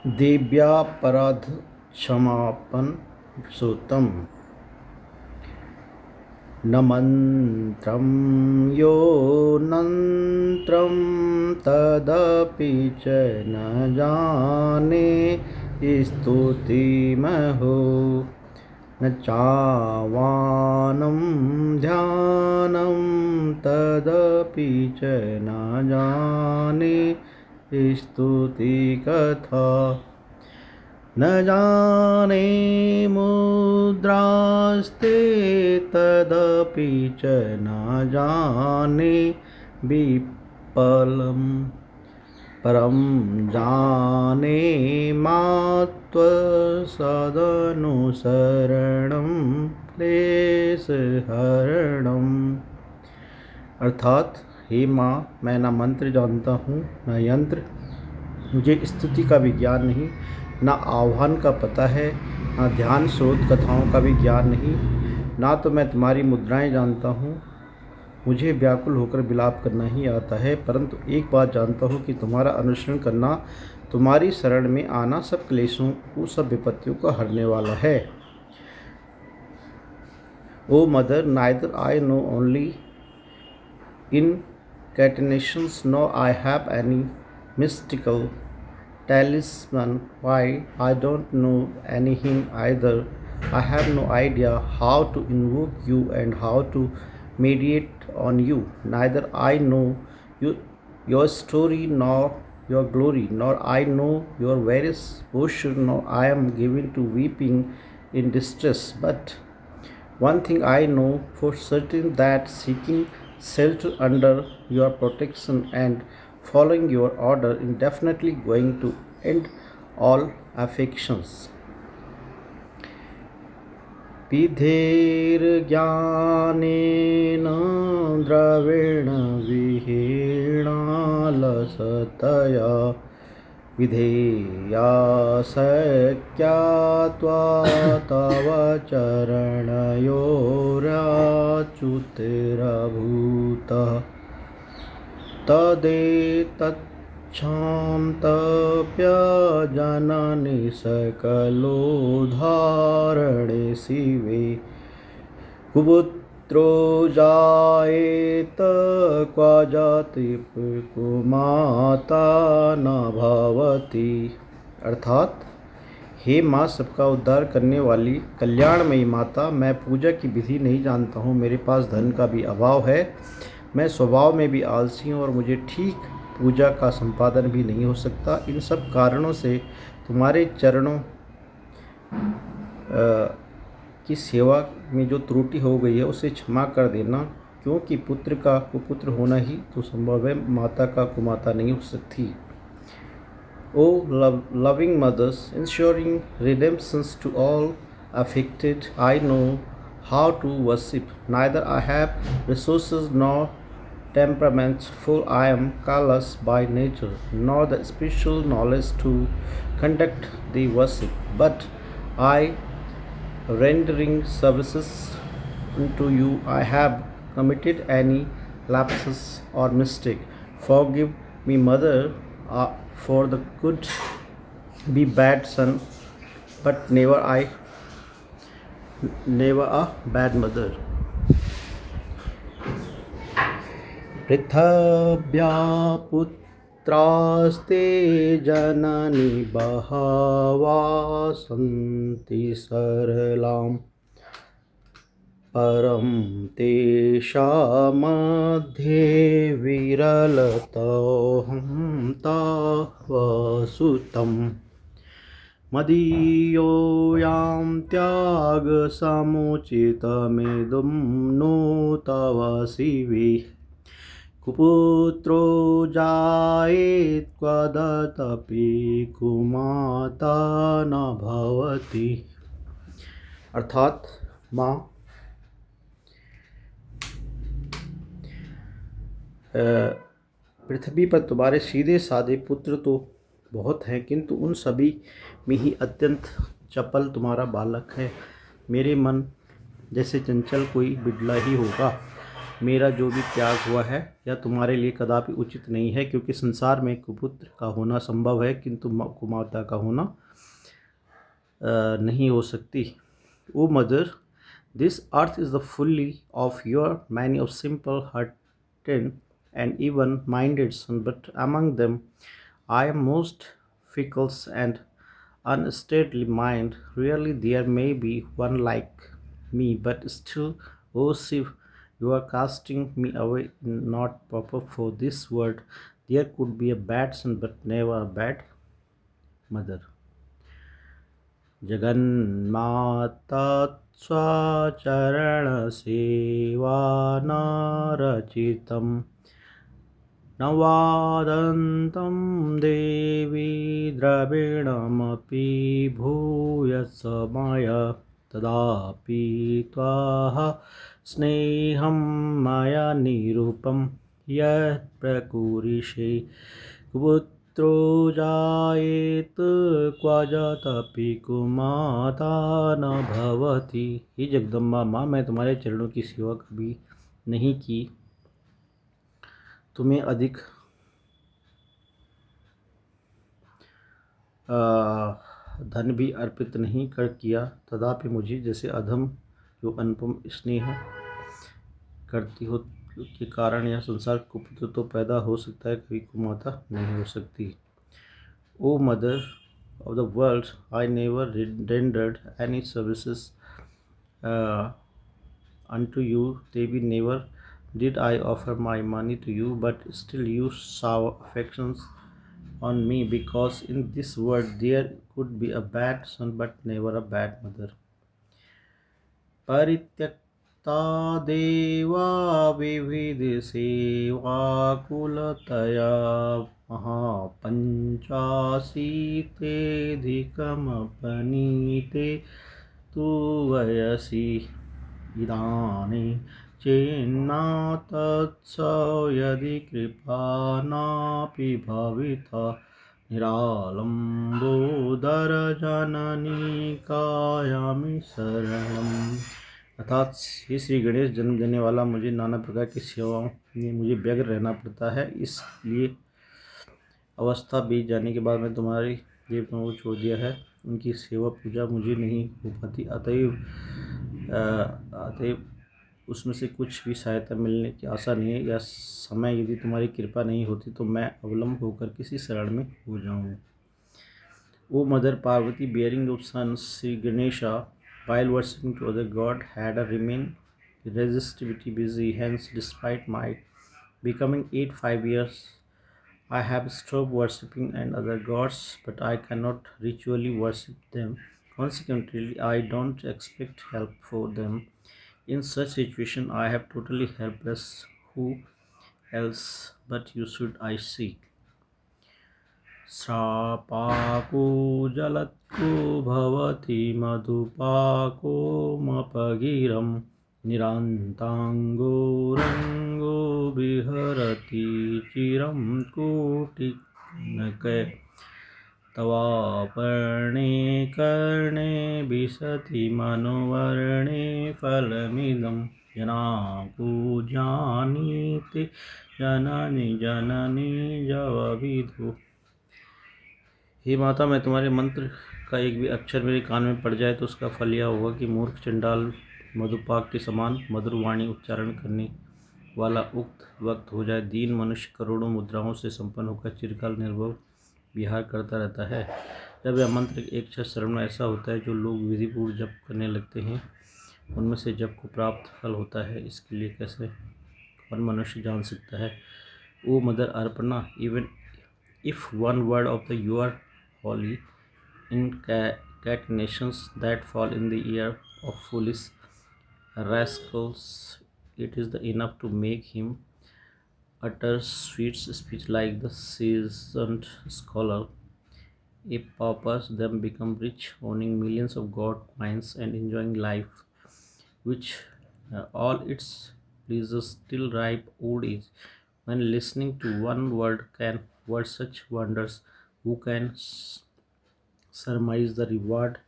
देव्यापराधक्षमापण सुतम् न मन्त्रं यो नन्त्रं तदपि च न जाने स्तुतिमहो न चावानं ध्यानं तदपि च न जाने स्तुति कथा न जाने मुद्रास्ते तदपि च न जाने विपलं परं जाने मात्वसदनुसरणं क्लेशहरणम्। अर्थात, हे माँ, मैं न मंत्र जानता हूँ न यंत्र, मुझे स्तुति का भी ज्ञान नहीं, न आह्वान का पता है, न ध्यान स्रोत कथाओं का भी ज्ञान नहीं, ना तो मैं तुम्हारी मुद्राएं जानता हूँ। मुझे व्याकुल होकर विलाप करना ही आता है, परंतु एक बात जानता हूँ कि तुम्हारा अनुसरण करना, तुम्हारी शरण में आना सब क्लेशों को, सब विपत्तियों को हरने वाला है। O mother, neither I know only incantations, nor I have any mystical talisman. Why? I don't know anything either. I have no idea how to invoke you and how to meditate on you. Neither I know your story nor your glory, nor I know your various posture, nor I am given to weeping in distress. But one thing I know for certain, that seeking shelter under your protection and following your order is definitely going to end all affections. पिधेर्ज्ञानेन द्रवेण विहीणालसतया विधेया शक्या तव चरणयोराच्युतिरभूतः तदेतच्छान्तव्य जननि सकलोद्धारणे शिवे कुपुत्रो जायेत क्व जाति कुमाता न भवति। अर्थात, हे माँ, सबका उद्धार करने वाली कल्याणमयी माता, मैं पूजा की विधि नहीं जानता हूँ, मेरे पास धन का भी अभाव है, मैं स्वभाव में भी आलसी हूँ और मुझे ठीक पूजा का संपादन भी नहीं हो सकता। इन सब कारणों से तुम्हारे चरणों की सेवा में जो त्रुटि हो गई है उसे क्षमा कर देना, क्योंकि पुत्र का कुपुत्र होना ही तो संभव है, माता का कुमाता नहीं हो सकती। O loving mothers, ensuring redemptions to all afflicted, I know how to worship. Neither I have resources nor temperaments, for I am callous by nature, nor the special knowledge to conduct the worship. But I, rendering services unto you, I have committed any lapses or mistake. Forgive me, mother, for the could be bad son, but never a bad mother. पृथव्या पुत्रास्ते जननी बहवा सन्ति सरलां, परं तेषामध्ये विरलतोऽहं तव सुतम्। मदीयोऽयं त्यागसमुचितमिदं no तव शिवे कुपुत्रो जायेत् क्वदपि कुमाता न भवति। अर्थात, माँ, पृथ्वी पर तुम्हारे सीधे साधे पुत्र तो बहुत हैं, किंतु उन सभी में ही अत्यंत चपल तुम्हारा बालक है। मेरे मन जैसे चंचल कोई बिड़ला ही होगा। मेरा जो भी त्याग हुआ है यह तुम्हारे लिए कदापि उचित नहीं है, क्योंकि संसार में कुपुत्र का होना संभव है किंतु कुमाता का होना नहीं हो सकती। ओ mother, this earth is the fully of your many of simple hearted and even minded son, but among them I am most fickle and unsteadily mind. Really there may be one like me, but still, oh Shiv, you are casting me away not proper for this world. There could be a bad son but never a bad mother. जगन्माता स्वचरणसेवानारचितं न वादन्तं देवी द्रविणमपि भूयसमय तदापि त्वाः स्नेहं मया निरूपं यत् प्रकुरुषे पुत्रो जायेत क्वचदपि कुमाता न भवति। हे जगदम्बा माँ, मैं तुम्हारे चरणों की सेवा कभी नहीं की, तुम्हें अधिक धन भी अर्पित नहीं कर किया, तथापि मुझे जैसे अधम जो अनुपम स्नेह करती हो के कारण यह संसार कुपुत्र तो पैदा हो सकता है, कभी कुमाता नहीं हो सकती। O Mother of the world, I never rendered any services uh, unto you. Devi, never did I offer my money to you, but still you shower affections on me, because in this world there could be a bad son but never a bad mother. परित्यक्ता देवा विविधसेवाकुलतया महापञ्चाशीतेऽधिकमपनीते तु वयसि इदानीं चेन्ना तत्स यदि कृपा नापि भविता निरालम्बोदर जननी कायामि शरणम्। अर्थात हे श्री गणेश, जन्म देने वाला, मुझे नाना प्रकार की सेवाओं में मुझे व्यग्र रहना पड़ता है, इसलिए अवस्था बीत जाने के बाद मैं तुम्हारी देवताओं को छोड़ दिया है, उनकी सेवा पूजा मुझे नहीं हो पाती, अतएव उसमें से कुछ भी सहायता मिलने की आशा नहीं है। यह समय यदि तुम्हारी कृपा नहीं होती तो मैं अवलंब होकर किसी शरण में हो जाऊँ। O Mother Parvati, bearing of son Sri Ganesha, while worshipping to other god, had remained irresistibly busy. Hence, despite my becoming 5 years, I have stopped worshipping and other gods, but I cannot ritually worship them. Consequently, I don't expect help for them. In such situation, I have totally helpless. Who else but you should I seek? श्रापाको जलत्को भवति मधुपाकोमपगिरं निरान्ताङ्गो रङ्गो विहरति चिरं कोटिकनके तवापर्णे कर्णे विशति मनोवर्णे फलमिदं जनाको जानीते जननी जननी जवविदु। हे माता, मैं तुम्हारे मंत्र का एक भी अक्षर मेरे कान में पड़ जाए तो उसका फल यह होगा कि मूर्ख चंडाल मधुपाक के समान मधुर वाणी उच्चारण करने वाला उक्त वक्त हो जाए। दीन मनुष्य करोड़ों मुद्राओं से संपन्न होकर चिरकाल निर्भव विहार करता रहता है। जब यह मंत्र एक क्षण शरण में ऐसा होता है जो लोग विधिपूर्वक जप करने लगते हैं, उनमें से जप को प्राप्त फल होता है, इसके लिए कैसे कौन मनुष्य जान सकता है। O mother Arpana, even if one word of the your holy incantations that fall in the ear of foolish rascals, it is enough to make him utter sweet speech like the seasoned scholar. A paupers them become rich, owning millions of gold coins and enjoying life, which all its pleasures till ripe old age. When listening to one word can work such wonders, who can surmise the reward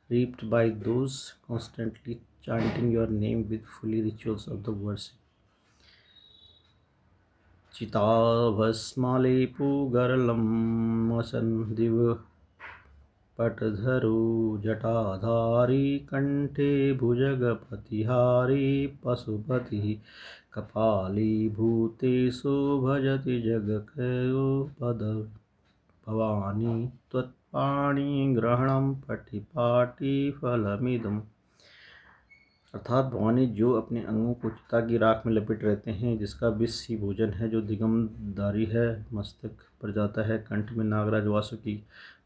reaped by those constantly chanting your name with fully rituals of the worship? चिताभस्मलेपुगरलं वसन्दिव पटधरो जटाधारी कंठे भुजगपतिहारी पशुपतिः कपालीभूतेषु भजति जगकयो पद भवानी त्वत्पाणिग्रहणं पटिपाटिफलमिदम्। अर्थात भवानी जो अपने अंगों को चिता की राख में लपेट रहते हैं, जिसका विष ही भोजन है, जो दिगंबरधारी है, मस्तक पर जाता है, कंठ में नागराज वासुकी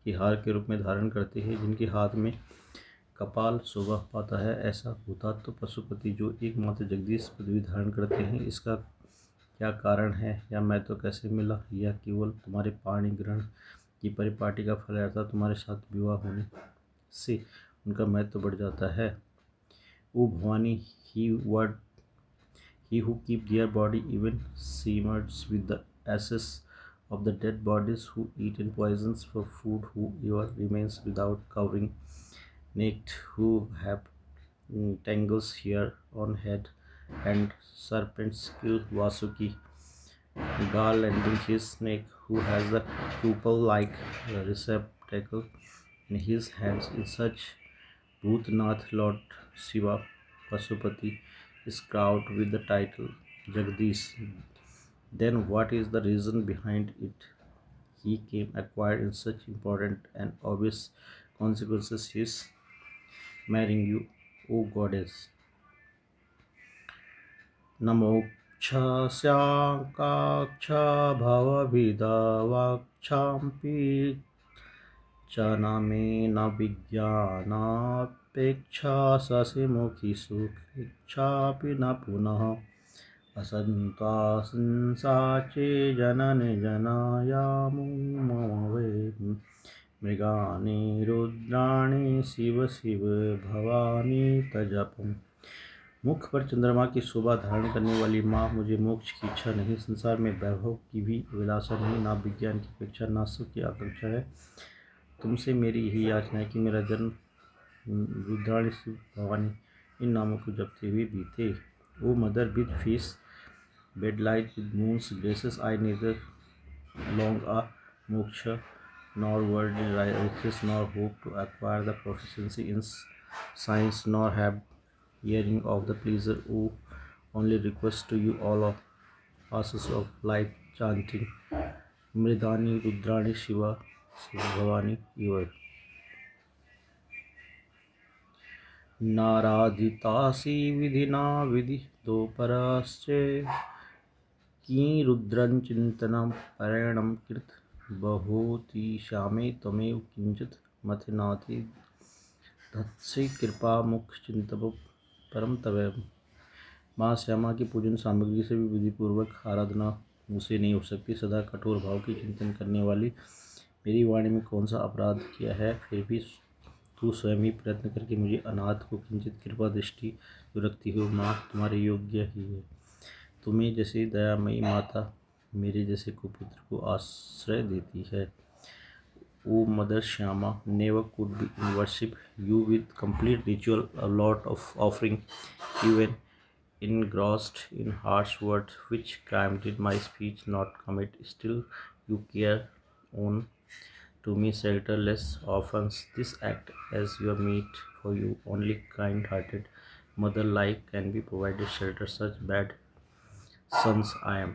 की हार के रूप में धारण करते हैं, जिनके हाथ में कपाल शोभा पाता है, ऐसा भूतात्व पशुपति जो एकमात्र जगदीश पदवी धारण करते हैं, इसका क्या कारण है या मैं तो कैसे मिला? यह केवल तुम्हारे पाणी ग्रहण की परिपाटी का फल है, अर्थात तुम्हारे साथ विवाह होने से उनका महत्व बढ़ जाता है। O Bhavani, he who keep their body even smears with the ashes of the dead bodies, who eat in poisons for food, who ever remains without covering, naked, who have tangles hair on head, and serpents kill Vasuki, garlanding his neck, who has the pupil-like receptacle in his hands. In such Bhutnath Lord Shiva Pasupati is crowned with the title Jagdish. Then what is the reason behind it? He came acquired in such important and obvious consequences his marrying you, O goddess. नमोक्षा स्याकाक्षा भवविदवाक्षाम्पि च न मे न विज्ञानापेक्षा शशिमुखी सुखेच्छापि न पुनः असन्त्वासंसा चे जननि जनायामो मम वै मृगानि रुद्राणि शिव शिव भवानी तजपम्। मुख पर चंद्रमा की शोभा धारण करने वाली माँ, मुझे मोक्ष की इच्छा नहीं, संसार में वैभव की भी अभिलाषा नहीं, ना विज्ञान की अपेक्षा, ना सुख की आकांक्षा है। तुमसे मेरी यही याचना है कि मेरा जन्म रुद्राणी शिव भवानी इन नामों को जपते हुए बीते। O mother with fish bed light with moons graces, I neither long a moksha nor worldly riches nor hope to acquire the proficiency in science nor have hearing of the pleasure. O only request to you all of passes of life chanting Mridani Rudrani Shiva Shiva Bhavani your नाराधितासी विधिना विधि दो परश्चे की रुद्रं चिंतनम परेणम कृत बहुति श्यामे तमेव किंचित मथिनाति धत्से कृपा मुख चिंतव परम तवेम। माँ श्यामा की पूजन सामग्री से भी विधिपूर्वक आराधना मुझसे नहीं हो सकती। सदा कठोर भाव की चिंतन करने वाली मेरी वाणी में कौन सा अपराध किया है? फिर भी तू स्वयं ही प्रयत्न करके मुझे अनाथ को किंचित कृपा दृष्टि जो रखती हो। माँ तुम्हारे योग्य ही है। तुम्हें जैसे दयामयी माता मेरे जैसे कुपुत्र को आश्रय देती है। O Mother Shyama, never could be in worship you with complete ritual, a lot of offering, even engrossed in harsh words which cramped my speech not commit. Still you care on to me shelterless orphans. This act as your meat for you, only kind-hearted mother like can be provided shelter. Such bad sons I am.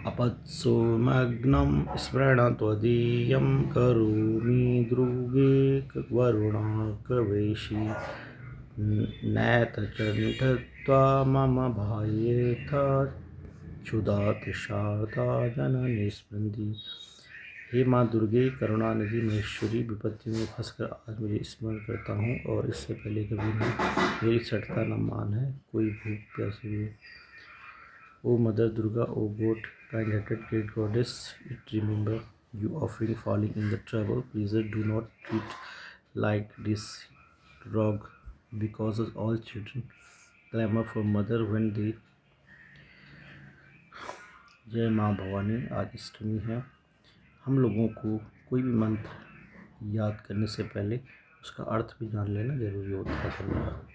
अपत्सुमग्नं स्मरणत्वदीयं करोमि द्रुगे वरुणाकवेशी नैतचण्ठत्वा मम भायेथ क्षुधा तृषार्ता जननी स्पृंदी। हे माँ दुर्गे, करुणानिधि महेश्वरी, विपत्ति में फंसकर आज मुझे स्मरण करता हूँ और इससे पहले कभी नहीं। मेरी छठता न मान है, कोई भूख प्यासी भी। O Mother Durga, O God, kind-hearted great goddess, it remember you offering falling in the trouble. Please do not treat like this rogue, because all children clamor for mother when they। जय माँ भवानी। आज अष्टमी है। हम लोगों को कोई भी मंत्र याद करने से पहले उसका अर्थ भी जान लेना जरूरी होता है। धन्यवाद।